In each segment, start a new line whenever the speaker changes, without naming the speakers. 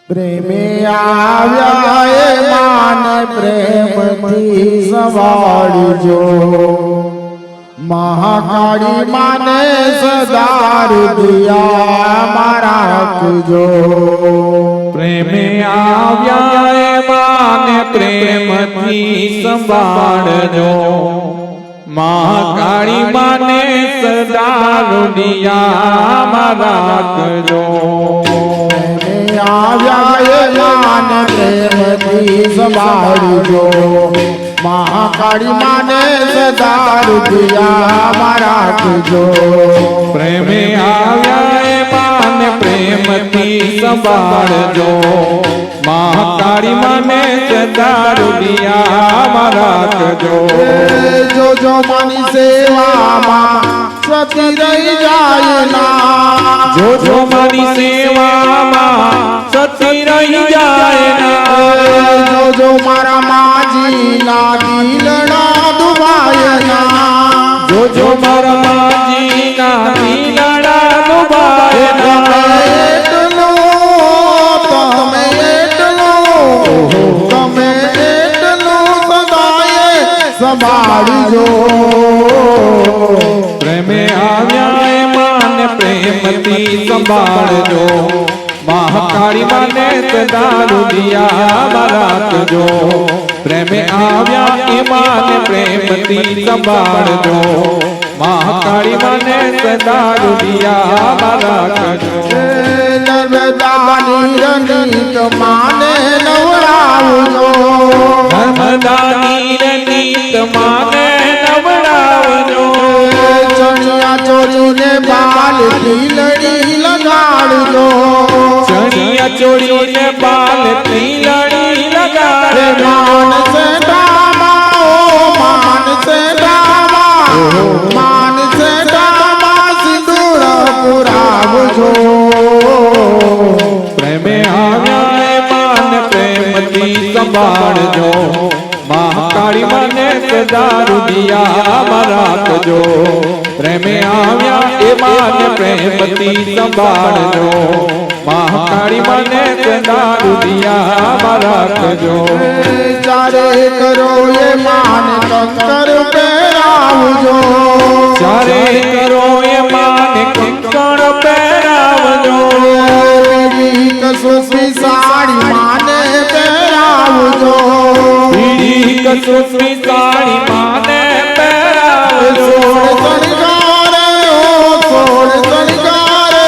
પ્રેમે આવ્યા એ માને પ્રેમથી સંભાળજો, મહાકાળી માને સદા હૃદયમાં રાખજો.
પ્રેમે આવ્યા એ માને પ્રેમથી સંભાળજો, મહાકાળી માને સદા હૃદયમાં રાખજો.
આવ્યા એ માને પ્રેમથી સંભાળજો, મહાકાળી માને સદા હૃદયમાં રાખજો.
પ્રેમે આવ્યા એ માને પ્રેમથી સંભાળજો, મહાકાળી માને સદા હૃદયમાં રાખજો.
જોજો માની સેવામાં સતી રહી જાય ના,
જોજો મારી સેવામાં સતી રહી જાય ના.
જોજો મારા માજી ના દિલડા દુભાય ના,
જોજો મારા માજીના દિલડા દુભાય ના.
તમે એટલું સદાય સંભાળજો.
પ્રેમે આવ્યા એ માને પ્રેમથી સંભાળજો, મહાકાળી માને સદા હૃદયમાં રાખજો. પ્રેમે આવ્યા એ માને પ્રેમથી સંભાળજો, મહાકાળી માને સદા હૃદયમાં રાખજો.
નર્મદાની રનિત માને નવડાવજો,
નર્મદાની રનિત માને નવડાવજો.
ચણિયા ચોરીને બાલ તીલડી લગાડજો,
ચણિયા ચોરીને બાલ તીલડી લગાડજો.
માન સે ડામા ઓ માન સે ડામા, માન સે ડામા સિંદૂર પુરાવજો.
પ્રેમે આવ્યા એ માને પ્રેમથી સંભાળજો, મહાકાળી માને સદા હૃદયમાં રાખજો. પ્રેમે આવ્યા એ માને પ્રેમથી સંભાળજો, મહાકાળી માને સદા હૃદયમાં રાખજો.
ચારે કરો એ માન કંકર પહેરાવજો,
ચારે કરો એ માને કંકણ પહેરાવજો.
કસોટી સાડી માને પહેરાવજો,
પીળી કસોટી સાડી માને પહેરાવજો.
સોળ શણગારે ઓ સોળ શણગારે,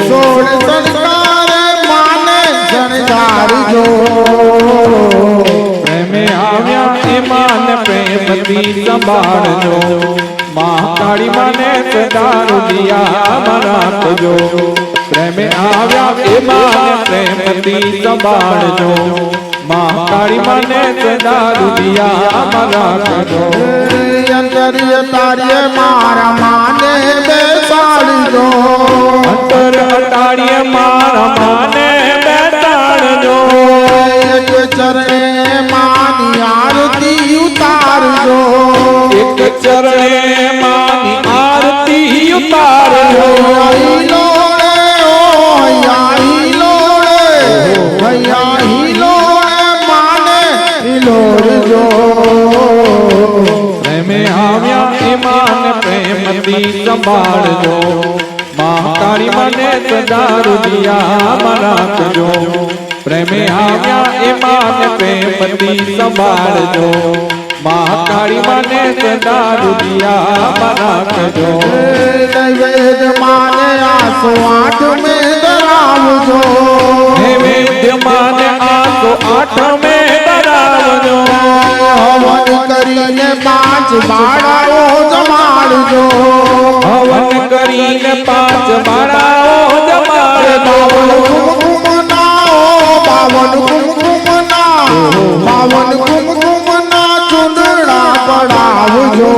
સોળ શણગારે માને શણગારજો.
પ્રેમે આવ્યા એ માને પ્રેમથી સંભાળજો, મહાકાળી માને સદા હૃદયમાં રાખજો. પ્રેમે આવ્યા એ માને પ્રેમથી સંભાળજો, મહાકાળી માને સદા હૃદયમાં રાખજો.
અંતર્ય તાર્ય મારા માને બેસાડજો,
અંતર અટાડીએ મારા માને બેસાડજો.
એક ચરણે માની આરતી ઉતારજો,
એક ચરણે માની આરતી ઉતારજો. પ્રેમે આવ્યા એ માને પ્રેમથી સંભાળજો, મહાકાળી માને સદા હૃદયમાં રાખજો. પ્રેમે આવ્યા એ માને પ્રેમથી સંભાળજો, મહાકાળી માને સદા હૃદયમાં રાખજો.
નૈવેદ માને આસો આઠ મેં ધરાવજો,
નૈવેદ્ય માને આસો આઠ મેં ધરાવજો.
હવન કરીને પાંચ બાળાઓ જમાડજો,
હવન કરીને પાંચ બાળાઓ જમાડજો.
બાવન કુમકુમના બાવન કુમકુમના ચૂંદડા પડાવજો.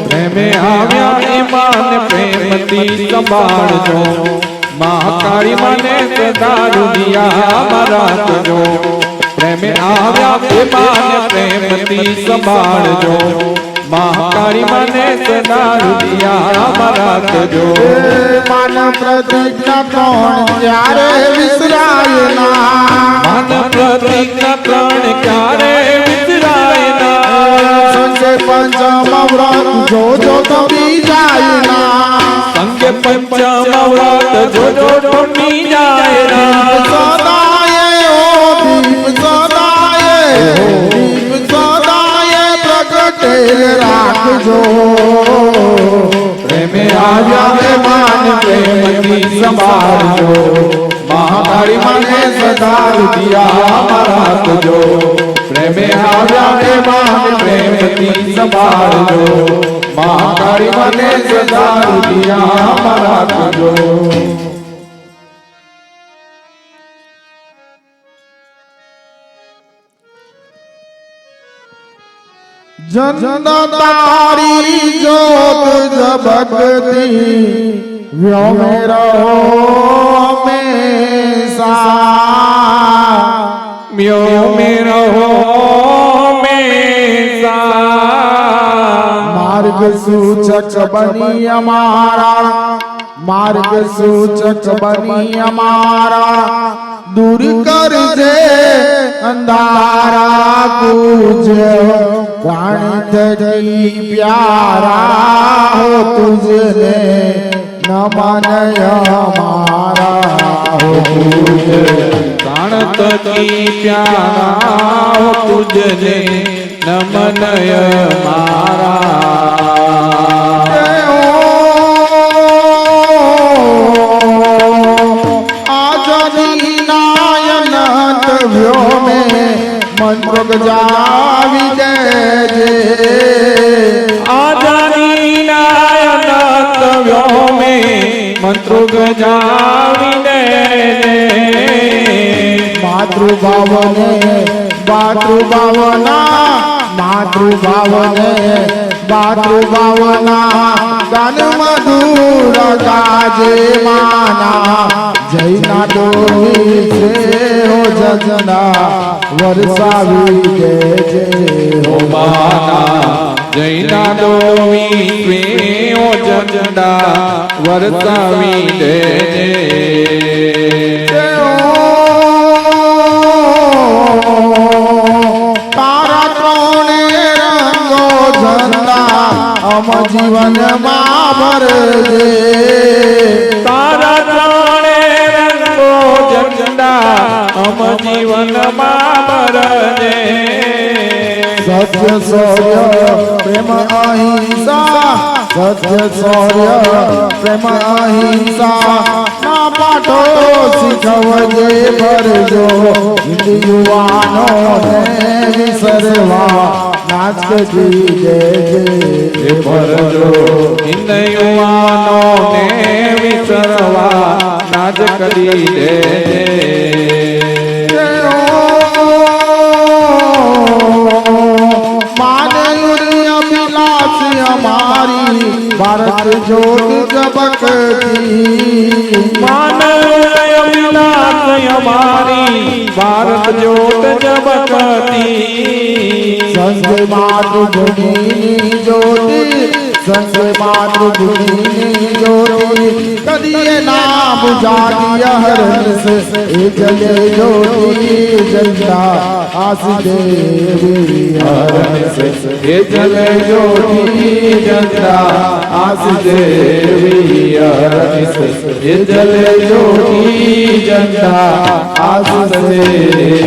પ્રેમે આવ્યા એ માને પ્રેમથી સંભાળજો, મહાકાળી માને સદા હૃદયમાં રાખજો. પ્રેમે આવ્યા એ માને પ્રેમથી સંભાળજો, મહાકાળી માને સદા રુદિયામાં રાખજો.
માન પ્રતિજ્ઞા ત્રણ ક્યારે વિસરાય ના.
મન પ્રતિજ્ઞા ત્રણ ક્યારે વિસરાય ના.
સંગે પંચમ વ્રત જો તમી જાય ના.
સંગે પંચમ વ્રત જો ટૂટી જાય ના.
સદાય ઓ દીપ સદાય દીપ સદાય પ્રગટે રાખજો.
પ્રેમે આવ્યા માન પ્રેમથી સંભાળજો. મહાકાળી માને સદા રુદિયામાં રાખજો. પ્રેમે આવ્યા માન પ્રેમથી સંભાળજો. મહાકાળી માને સદા રુદિયામાં રાખજો.
જન તારી જોત જબકતી વ્યોમે રહો હમેશા.
મ્યો में रहो हमेशा.
માર્ગ સૂચક બની અમારા માર્ગ સૂચક બની અમારા દૂર કરજે અંધારા તુજે પ્રાણ તજી પ્યારા હો તુજને નમન અમારા હો તુજે
પ્રાણ તકી પ્યારા હો તુજને નમન મારા.
મંત્ર ગજાવી દેજે.
આજાની નાયનત વ્યોમે મંત્રો ગજાવી દેજે.
માતૃભાવને માતૃભાવના માતૃભાવને માતૃભાવના ગાન મધુર ગાજે માના. જયના ડોલી છે હો જગના વરસાવી દેજે હો
માના. જૈના દોવી સ્વે ઓ જગડા વરસાવી દેજે.
તારા ત્રણે રંગો ઝંડા અમ જીવનમાં ભરજે.
તારા ત્રણે રંગો ઝંડા અમ જીવનમાં ભરજે.
સત્ય શૌર્ય પ્રેમ અહિંસા સત્ય શૌર્ય પ્રેમ અહિંસા ના પાઠો શીખવજે ભરજો. યુવાનો વિસરવા નાચ કરી દેજે
ભરજો. હિન્દ યુવાનો ને વિસરવા નાચ કરી દેજે.
અમારી ભારત જ્યોત જબકતી.
માનવ અભિલાષ અમારી ભારત જ્યોત જબકતી.
સંજય માતૃભૂમિની જ્યોતિ સંજય માતૃભૂમિની જ્યોતિ કદીએ ના બુઝાતી હરસ એ જલે જ્યોતિ જલતા આસી દેવી હરસ
એ જલે જ્યોતિ જલતા આસી દેવી હરસ. એ જલે જ્યોતિ જલતા આસી દેવી